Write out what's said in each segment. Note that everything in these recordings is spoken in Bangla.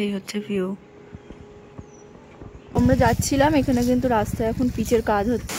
এই হচ্ছে ভিউ। আমরা যাচ্ছিলাম, এখানে কিন্তু রাস্তায় এখন পিচের কাজ হচ্ছে।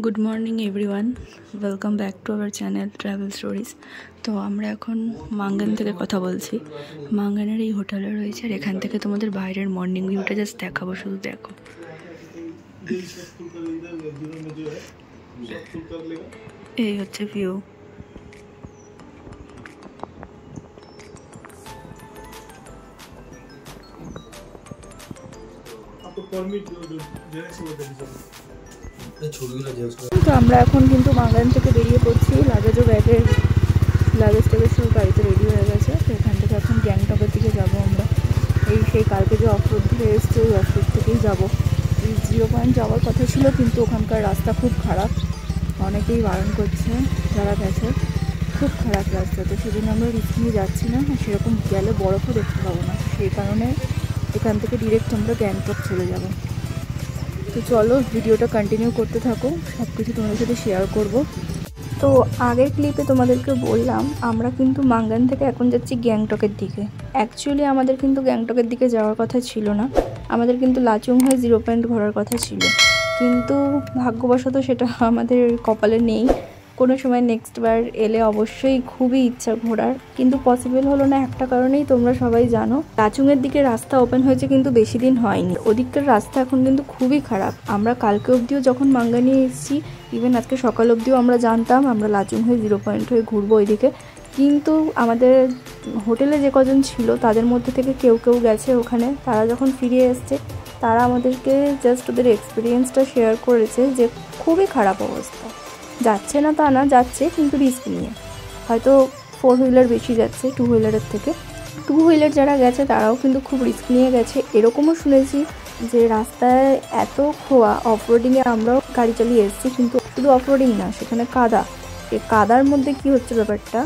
Good morning everyone, welcome back to our channel travel stories. তো আমরা এখন মাঙ্গান থেকে কথা বলছি। মাঙ্গানের এই হোটেলে রয়েছে, আর এখান থেকে তোমাদের বাইরের মর্নিং ভিউটা জাস্ট দেখাবো, শুধু দেখো। এই হচ্ছে ভিউ। তো আমরা এখন কিন্তু মাঙ্গান থেকে বেরিয়ে পড়ছি। লাগেজ টাগেজ সব গাড়িতে রেডি হয়ে গেছে। তো এখান থেকে এখন গ্যাংটকের দিকে যাবো আমরা। সেই কালকে যে অফরোড ধরে এসছে, ওই অফরোড থেকেই যাবো। এই 0 পয়েন্ট যাওয়ার কথা ছিল, কিন্তু ওখানকার রাস্তা খুব খারাপ, অনেকেই বারণ করছে যারা গেছে, খুব খারাপ রাস্তা। তো সেজন্য আমরা রিস্ক নিয়ে যাচ্ছি না, সেরকম গেলে বরফও দেখতে পাবো না। সেই কারণে এখান থেকে ডিরেক্ট আমরা গ্যাংটক চলে যাব। তো চলো ভিডিওটা কন্টিনিউ করতে থাকো, সব কিছু তোমাদের সাথে শেয়ার করব। তো আগের ক্লিপে তোমাদেরকে বললাম আমরা কিন্তু মাঙ্গান থেকে এখন যাচ্ছি গ্যাংটকের দিকে। অ্যাকচুয়ালি আমাদের কিন্তু গ্যাংটকের দিকে যাওয়ার কথা ছিল না, আমাদের কিন্তু লাচুং হয়ে 0 পয়েন্ট ঘোরার কথা ছিল, কিন্তু ভাগ্যবশত সেটা আমাদের কপালে নেই। কোনো সময় নেক্সট বার এলে অবশ্যই খুবই ইচ্ছা ঘোরার, কিন্তু পসিবল হলো না একটা কারণেই, তোমরা সবাই জানো লাচুংয়ের দিকে রাস্তা ওপেন হয়েছে কিন্তু বেশি দিন হয়নি। ওদিককার রাস্তা এখন কিন্তু খুবই খারাপ। আমরা কালকে অবধিও যখন মাঙ্গানে এসেছি, ইভেন আজকে সকাল অবধিও আমরা জানতাম আমরা লাচুং হয়ে 0 পয়েন্ট হয়ে ঘুরবো ওইদিকে, কিন্তু আমাদের হোটেলে যে কজন ছিল তাদের মধ্যে থেকে কেউ গেছে ওখানে। তারা যখন ফিরে এসছে, তারা আমাদেরকে জাস্ট ওদের এক্সপিরিয়েন্সটা শেয়ার করেছে যে খুবই খারাপ অবস্থা। যাচ্ছে না তা না, যাচ্ছে কিন্তু রিস্ক নিয়ে, হয়তো 4 হুইলার বেশি যাচ্ছে 2 হুইলারের থেকে। 2 হুইলার যারা গেছে তারাও কিন্তু খুব রিস্ক নিয়ে গেছে। এরকমও শুনেছি যে রাস্তায় এত খোয়া, অফরোডিংয়ে আমরাও গাড়ি চালিয়ে এসেছি, কিন্তু শুধু অফরোডিং না, সেখানে কাদা। এই কাদার মধ্যে কি হচ্ছে ব্যাপারটা,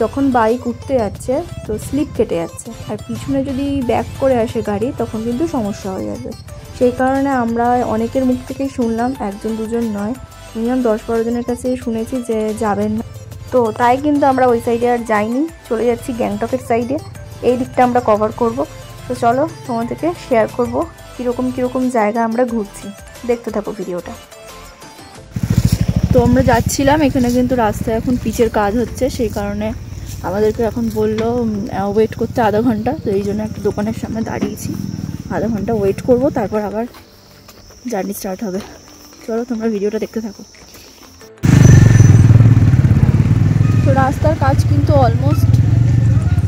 যখন বাইক উঠতে যাচ্ছে তো স্লিপ কেটে যাচ্ছে, আর পিছনে যদি ব্যাক করে আসে গাড়ি তখন কিন্তু সমস্যা হয়ে যাবে। সেই কারণে আমরা অনেকের মুখ থেকেই শুনলাম, 1 2 নয়, মিনিমাম 10-12 জনের কাছে শুনেছি যে যাবেন না। তো তাই কিন্তু আমরা ওই সাইডে আর যাইনি, চলে যাচ্ছি গ্যাংটকের সাইডে। এই দিকটা আমরা কভার করব। তো চলো তোমাদেরকে শেয়ার করব কীরকম জায়গা আমরা ঘুরছি, দেখতে থাকো ভিডিওটা। তো আমরা যাচ্ছিলাম, এখানে কিন্তু রাস্তায় এখন পিচের কাজ হচ্ছে, সেই কারণে আমাদেরকে এখন বললো ওয়েট করতে আধা ঘন্টা। তো এই জন্য একটা দোকানের সামনে দাঁড়িয়েছি, আধা ঘন্টা ওয়েট করব, তারপর আবার জার্নি স্টার্ট হবে। চলো তোমরা ভিডিওটা দেখতে থাকো। তো রাস্তার কাজ কিন্তু অলমোস্ট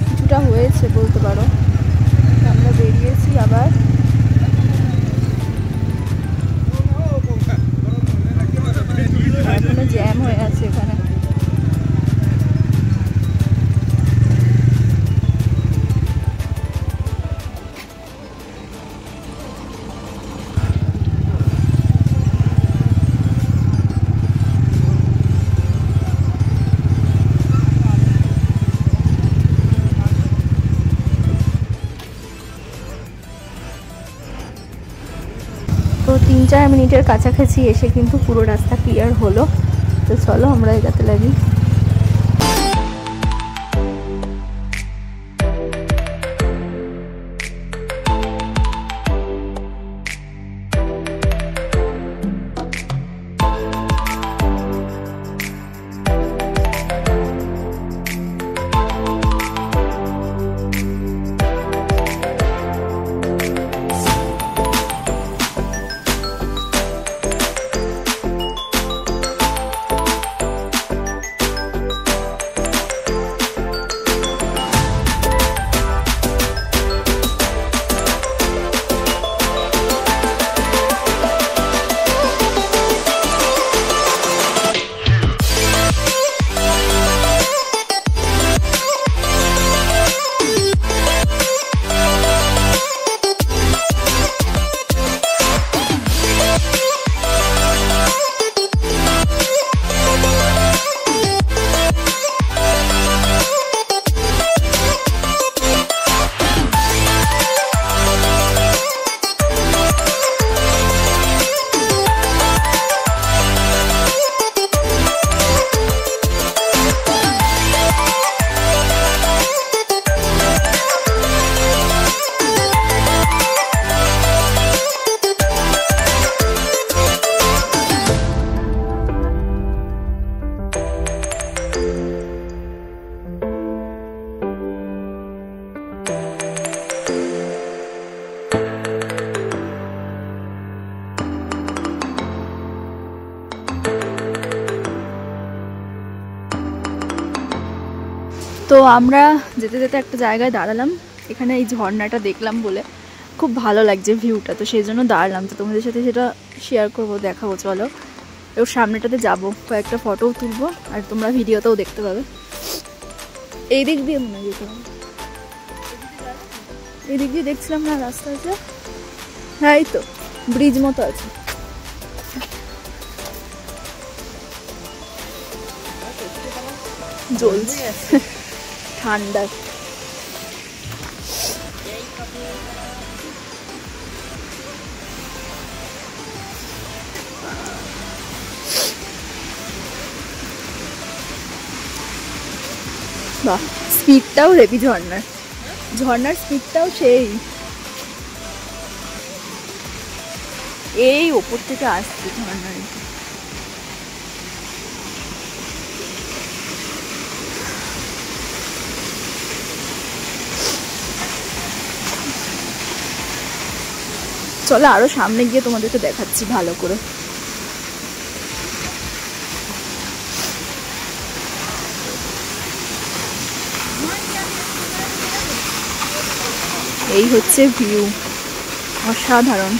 কিছুটা হয়েছে বলতে পারো। আমরা বেরিয়েছি আবার, এখনো জ্যাম হয়ে আছে এখানে। তো 3-4 মিনিটের কাছাকাছি এসে কিন্তু পুরো রাস্তা ক্লিয়ার হলো। তো চলো আমরা এগাতে লাগি। তো আমরা যেতে যেতে একটা জায়গায় দাঁড়ালাম, এখানে এই ঝর্ণাটা দেখলাম বলে খুব ভালো লাগছে ভিউটা, তো সেই জন্য দাঁড়ালাম। তো তোমাদের সাথে সেটা শেয়ার করবো, দেখাবো। চলো ওর সামনেটাতে যাবো, কয়েকটা ফটোও তুলবো আর তোমরা ভিডিওতেও দেখতে পাবে। এই দিক দিয়ে মনে হয় যেতে হবে, এই দিক দিয়ে দেখছিলাম না রাস্তা আছে। হ্যাঁ এই তো ব্রিজ মতো আছে। জ্বলছে ঠান্ডা। বাহ, স্পিডটাও হেভি ঝর্ণার, ঝর্ণার স্পিডটাও সেই। এই ওপর থেকে আসছে ঝর্ণার। চলো আরো সামনে গিয়ে তোমাদেরকে দেখাচ্ছি ভালো করে। এই হচ্ছে ভিউ, অসাধারণ।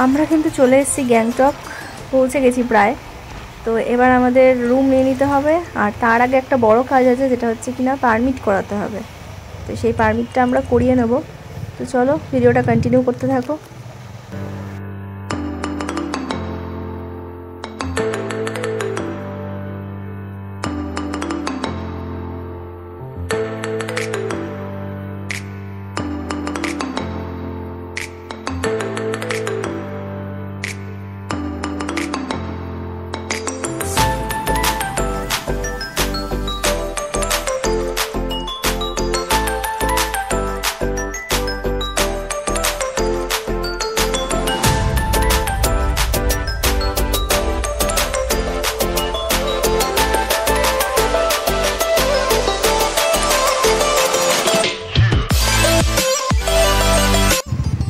আমরা কিন্তু চলে এসেছি গ্যাংটক। পৌঁছে গেছি প্রায়। তো এবার আমাদের রুম নিয়ে নিতে হবে, আর তার আগে একটা বড় কাজ আছে, যেটা হচ্ছে কিনা পারমিট করাতে হবে। তো সেই পারমিটটা আমরা করিয়ে নেব। তো চলো ভিডিওটা কন্টিনিউ করতে থাকো।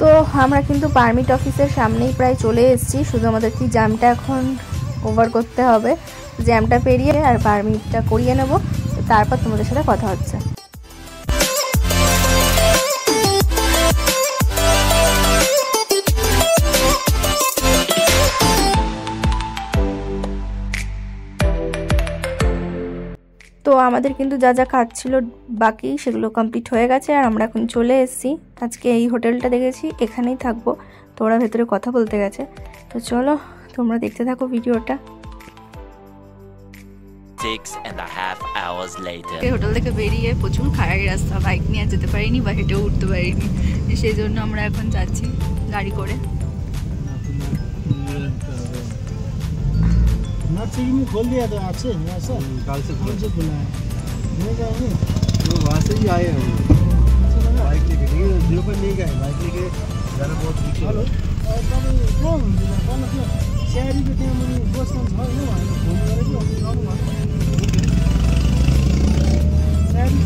তো আমরা কিন্তু পারমিট অফিসের সামনেই প্রায় চলে এসেছি, শুধু আমাদের কি জ্যামটা এখন ওভার করতে হবে। জ্যামটা পেরিয়ে আর পারমিটটা করিয়ে নেব, তারপর তোমাদের সাথে কথা হচ্ছে। তো আমাদের কিন্তু যা যা কাজ ছিল বাকি সেগুলো কমপ্লিট হয়ে গেছে, আর আমরা এখন চলে এসেছি। আজকে এই হোটেলটা দেখেছি, এখানেই থাকবো। তো ওরা ভেতরে কথা বলতে গেছে। তো চলো তোমরা দেখতে থাকো ভিডিওটা। 6.5 hours later. এই হোটেল থেকে বেরিয়ে প্রচুর খারাপ রাস্তা, বাইক নিয়ে যেতে পারিনি বা হেঁটেও উঠতে পারিনি, সেই জন্য আমরা এখন যাচ্ছি গাড়ি করে। खोल दिया तो आज से कल से खुला है, नहीं जाएंगे तो वहाँ से ही आए हम बाइक लेके, नहीं पर नहीं गए, बाइक लेके जाना बहुत मुश्किल। हेलो शहरी पे त्यहाँ मुनि बस्नु छ होइन, हामी फोन गरेको आउनु शहरी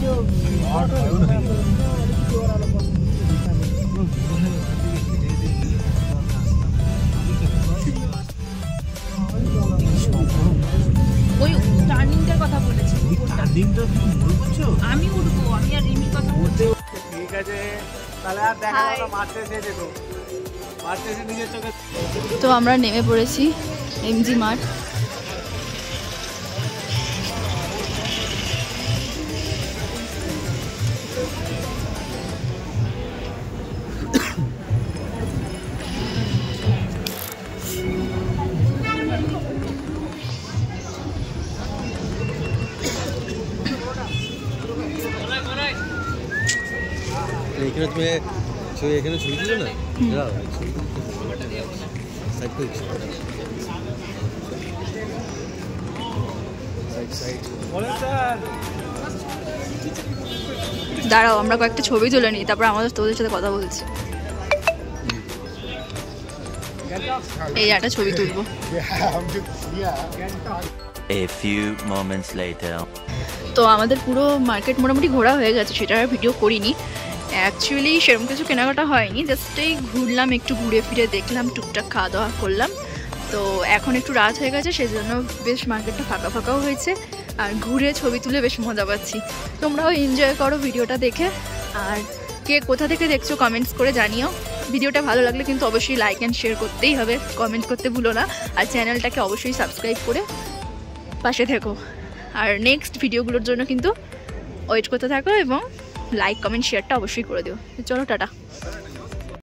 त्यो अलिकति ओह्रालो बस्नु ওই টার্নিংটার কথা বলেছি। টার্নিংটা তুমি বলছো? আমি উঠবো, আমি আর রিমির কথা বলছি। ঠিক আছে, তাহলে আর দেখা হলো মারতে এসে দেখো, মারতে এসে নিজের চোখে। তো আমরা নেমে পড়েছি এমজি মার্ট। এখানে তুমি এখানে ছবি দিলে না, দাঁড়াও আমরা কয়েকটা ছবি তুলে নিই, তারপর আমাদের তোদের সাথে কথা বলছি। এই একটা ছবি তুলবো। A few moments later. তো আমাদের পুরো মার্কেট মোটামুটি ঘোরা হয়ে গেছে, সেটা আর ভিডিও করিনি। অ্যাকচুয়ালি সেরকম কিছু কেনাকাটা হয়নি, জাস্ট এই ঘুরলাম, একটু ঘুরে ফিরে দেখলাম, টুকটাক খাওয়া দাওয়া করলাম। তো এখন একটু রাত হয়ে গেছে, সেই জন্য বেশ মার্কেটটা ফাঁকা ফাঁকাও হয়েছে, আর ঘুরে ছবি তুলে বেশ মজা পাচ্ছি। তোমরাও এনজয় করো ভিডিওটা দেখে, আর কে কোথা থেকে দেখছো কমেন্টস করে জানিও। ভিডিওটা ভালো লাগলে কিন্তু অবশ্যই লাইক অ্যান্ড শেয়ার করতেই হবে, কমেন্ট করতে ভুলো না, আর চ্যানেলটাকে অবশ্যই সাবস্ক্রাইব করে পাশে থেকো। আর নেক্সট ভিডিওগুলোর জন্য কিন্তু ওয়েট করতে থাকো, এবং লাইক কমেন্ট শেয়ারটা অবশ্যই করে দিও। চলো টাটা।